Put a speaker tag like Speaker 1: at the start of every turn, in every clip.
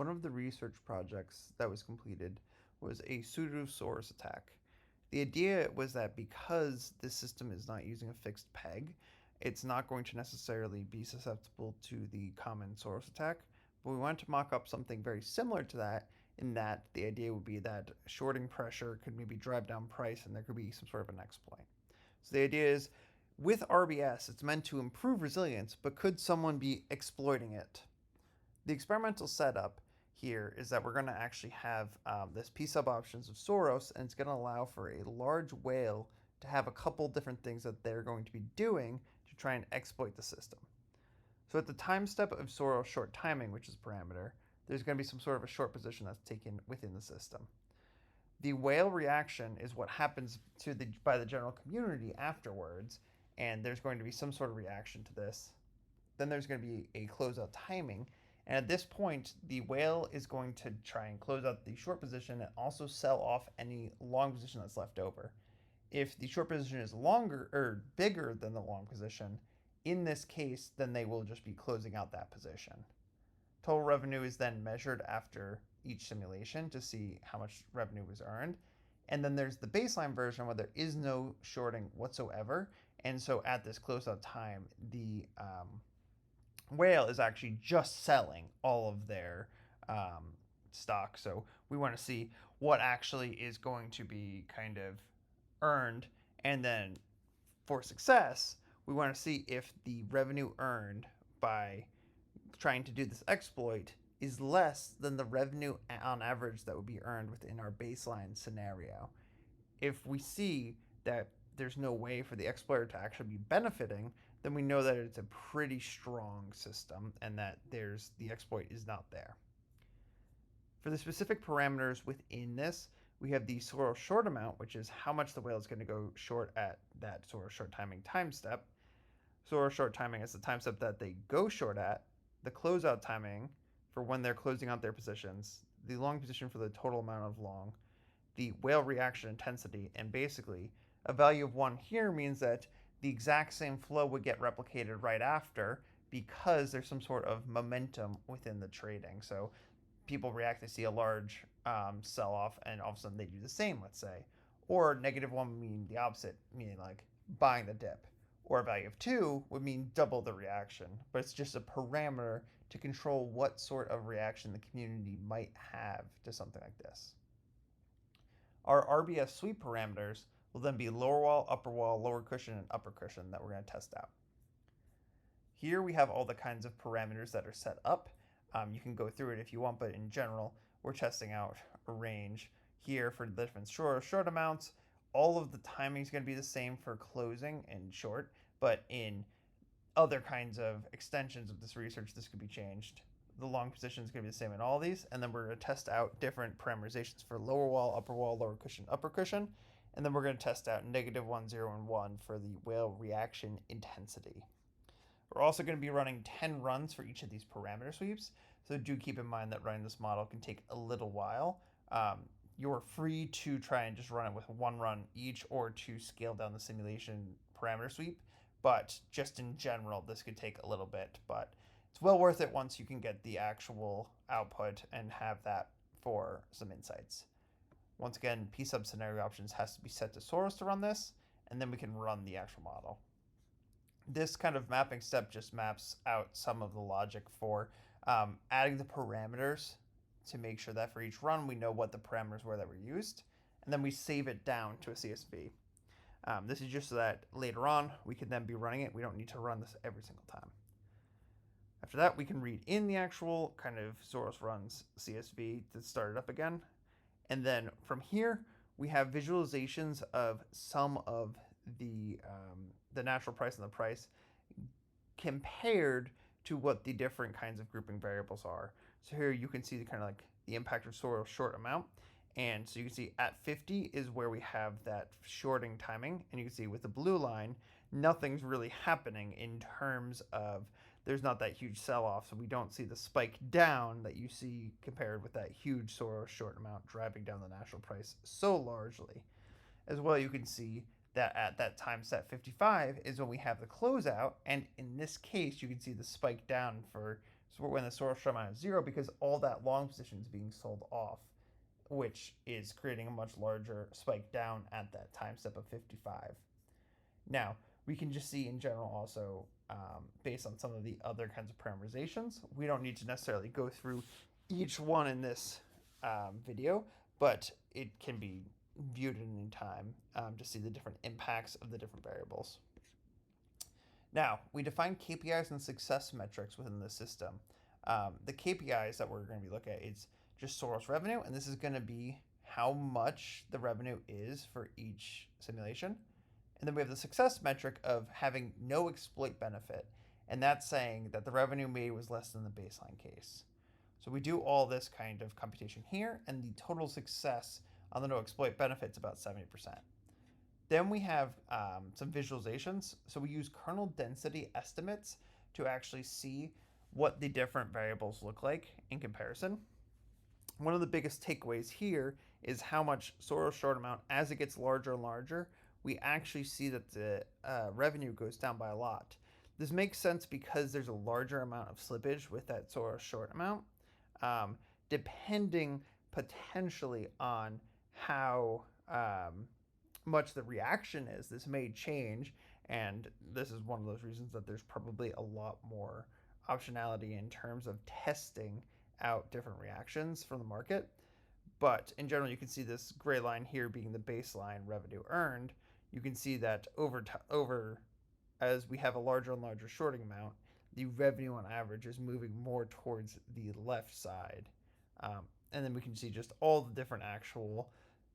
Speaker 1: One of the research projects that was completed was a Psuedo-Soros attack. The idea was that because this system is not using a fixed peg, it's not going to necessarily be susceptible to the common Soros attack, but we wanted to mock up something very similar to that, in that the idea would be that shorting pressure could maybe drive down price and there could be some sort of an exploit. So the idea is, with RBS, it's meant to improve resilience, but could someone be exploiting it? The experimental setup here is that we're going to actually have this p sub options of Soros, and it's going to allow for a large whale to have a couple different things that they're going to be doing to try and exploit the system. So at the time step of Soros short timing, which is a parameter, there's going to be some sort of a short position that's taken within the system. The whale reaction is what happens by the general community afterwards, and there's going to be some sort of reaction to this. Then there's going to be a closeout timing, and at this point, the whale is going to try and close out the short position and also sell off any long position that's left over. If the short position is longer or bigger than the long position, in this case, then they will just be closing out that position. Total revenue is then measured after each simulation to see how much revenue was earned. And then there's the baseline version where there is no shorting whatsoever. And so at this closeout time, the whale is actually just selling all of their stock. So we want to see what actually is going to be kind of earned. And then for success, we want to see if the revenue earned by trying to do this exploit is less than the revenue on average that would be earned within our baseline scenario. If we see that there's no way for the exploiter to actually be benefiting, then we know that it's a pretty strong system and that the exploit is not there. For the specific parameters within this, we have the Soros short amount, which is how much the whale is going to go short at that Soros short timing time step. Soros short timing is the time step that they go short at, the closeout timing for when they're closing out their positions, the long position for the total amount of long, the whale reaction intensity, and basically a value of 1 here means that the exact same flow would get replicated right after because there's some sort of momentum within the trading. So people react, they see a large sell-off, and all of a sudden they do the same, let's say. Or -1 would mean the opposite, meaning like buying the dip. Or a value of 2 would mean double the reaction, but it's just a parameter to control what sort of reaction the community might have to something like this. Our RBS sweep parameters will then be lower wall, upper wall, lower cushion, and upper cushion that we're going to test out. Here we have all the kinds of parameters that are set up. You can go through it if you want, but in general, we're testing out a range here for the different short amounts. All of the timing is going to be the same for closing and short, but in other kinds of extensions of this research, this could be changed. The long position is going to be the same in all of these, and then we're going to test out different parameterizations for lower wall, lower cushion, upper cushion, and then we're going to test out -1, 0, and 1 for the whale reaction intensity. We're also going to be running 10 runs for each of these parameter sweeps, so do keep in mind that running this model can take a little while. You're free to try and just run it with 1 run each or to scale down the simulation parameter sweep, but just in general, this could take a little bit, but it's well worth it once you can get the actual output and have that for some insights. Once again, p-sub scenario options has to be set to Soros to run this, and then we can run the actual model. This kind of mapping step just maps out some of the logic for adding the parameters to make sure that for each run we know what the parameters were that were used, and then we save it down to a CSV. This is just so that later on we can then be running it. We don't need to run this every single time. After that, we can read in the actual kind of Soros runs CSV to start it up again. And then from here, we have visualizations of some of the natural price and the price compared to what the different kinds of grouping variables are. So here you can see the kind of like the impact of Soros short amount. And so you can see at 50 is where we have that shorting timing. And you can see with the blue line, nothing's really happening in terms of there's not that huge sell-off. So we don't see the spike down that you see compared with that huge Soros short amount driving down the national price so largely. As well, you can see that at that time set 55 is when we have the closeout. And in this case, you can see the spike down for So when the Soros short amount is 0, because all that long position is being sold off, which is creating a much larger spike down at that time step of 55. Now, we can just see in general also, based on some of the other kinds of parameterizations, we don't need to necessarily go through each one in this video, but it can be viewed at any time to see the different impacts of the different variables. Now, we define KPIs and success metrics within the system. The KPIs that we're going to be looking at is just Soros revenue, and this is going to be how much the revenue is for each simulation. And then we have the success metric of having no exploit benefit, and that's saying that the revenue made was less than the baseline case. So we do all this kind of computation here, and the total success on the no exploit benefit is about 70%. Then we have some visualizations. So we use kernel density estimates to actually see what the different variables look like in comparison. One of the biggest takeaways here is how much Soros short amount, as it gets larger and larger, we actually see that the revenue goes down by a lot. This makes sense because there's a larger amount of slippage with that Soros short amount, depending potentially on how much the reaction is. This may change, and this is one of those reasons that there's probably a lot more optionality in terms of testing out different reactions from the market. But in general, you can see this gray line here being the baseline revenue earned. You can see that over as we have a larger and larger shorting amount, the revenue on average is moving more towards the left side. And then we can see just all the different actual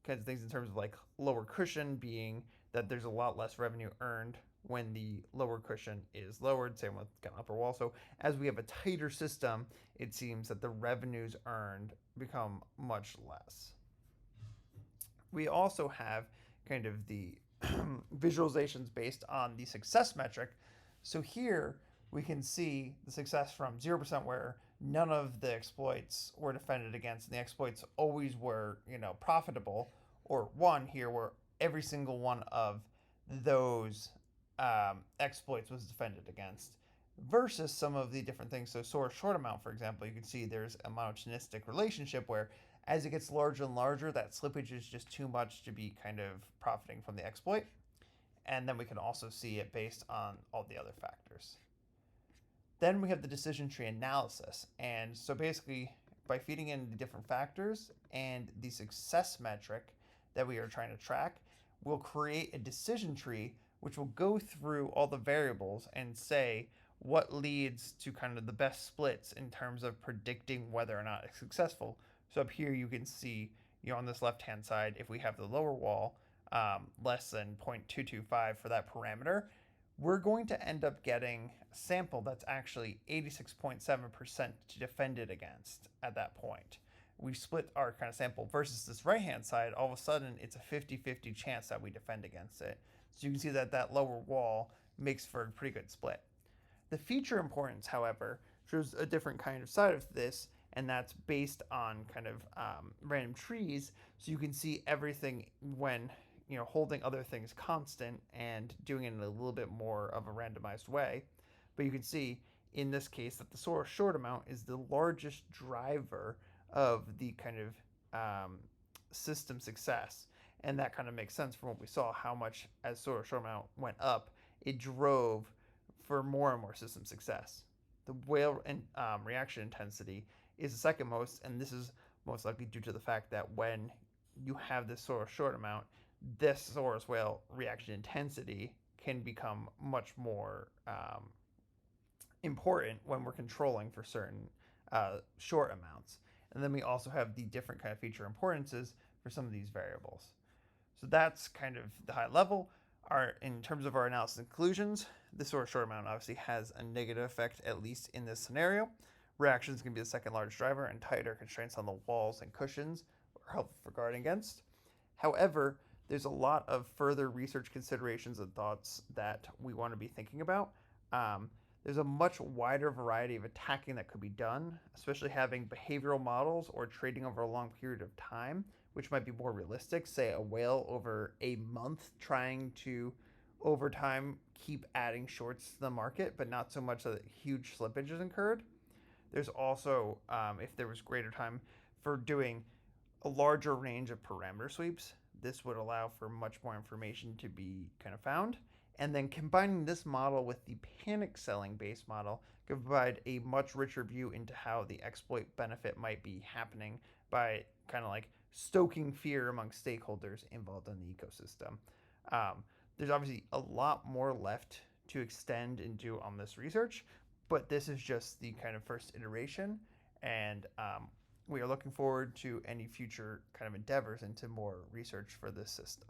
Speaker 1: kinds of things in terms of like lower cushion being that there's a lot less revenue earned when the lower cushion is lowered, same with kind of upper wall. So as we have a tighter system, it seems that the revenues earned become much less. We also have kind of the visualizations based on the success metric. So here we can see the success from 0% where none of the exploits were defended against, and the exploits always were, profitable, or 1 here where every single one of those exploits was defended against, versus some of the different things. So Soros short amount, for example, you can see there's a monotonistic relationship where as it gets larger and larger, that slippage is just too much to be kind of profiting from the exploit. And then we can also see it based on all the other factors. Then we have the decision tree analysis. And so basically, by feeding in the different factors and the success metric that we are trying to track, we'll create a decision tree which will go through all the variables and say what leads to kind of the best splits in terms of predicting whether or not it's successful. So up here you can see, on this left-hand side, if we have the lower wall less than 0.225 for that parameter, we're going to end up getting a sample that's actually 86.7% to defend it against at that point. We split our kind of sample versus this right-hand side, all of a sudden it's a 50-50 chance that we defend against it. So you can see that that lower wall makes for a pretty good split. The feature importance, however, shows a different kind of side of this, and that's based on kind of random trees. So you can see everything when holding other things constant and doing it in a little bit more of a randomized way. But you can see in this case that the Soros short amount is the largest driver of the kind of system success. And that kind of makes sense from what we saw, how much as Soros short amount went up, it drove for more and more system success. The whale and reaction intensity is the second most, and this is most likely due to the fact that when you have this Soros short amount, this Soros whale reaction intensity can become much more important when we're controlling for certain short amounts. And then we also have the different kind of feature importances for some of these variables. So that's kind of the high level. In terms of our analysis and conclusions, the Soros short amount obviously has a negative effect, at least in this scenario. Reactions can be the second largest driver, and tighter constraints on the walls and cushions are helpful for guarding against. However, there's a lot of further research considerations and thoughts that we want to be thinking about. There's a much wider variety of attacking that could be done, especially having behavioral models or trading over a long period of time, which might be more realistic. Say a whale over a month trying to, over time, keep adding shorts to the market, but not so much that huge slippage is incurred. There's also, if there was greater time, for doing a larger range of parameter sweeps. This would allow for much more information to be kind of found. And then combining this model with the panic selling based model could provide a much richer view into how the exploit benefit might be happening by kind of like stoking fear among stakeholders involved in the ecosystem. There's obviously a lot more left to extend and do on this research, but this is just the kind of first iteration, and we are looking forward to any future kind of endeavors into more research for this system.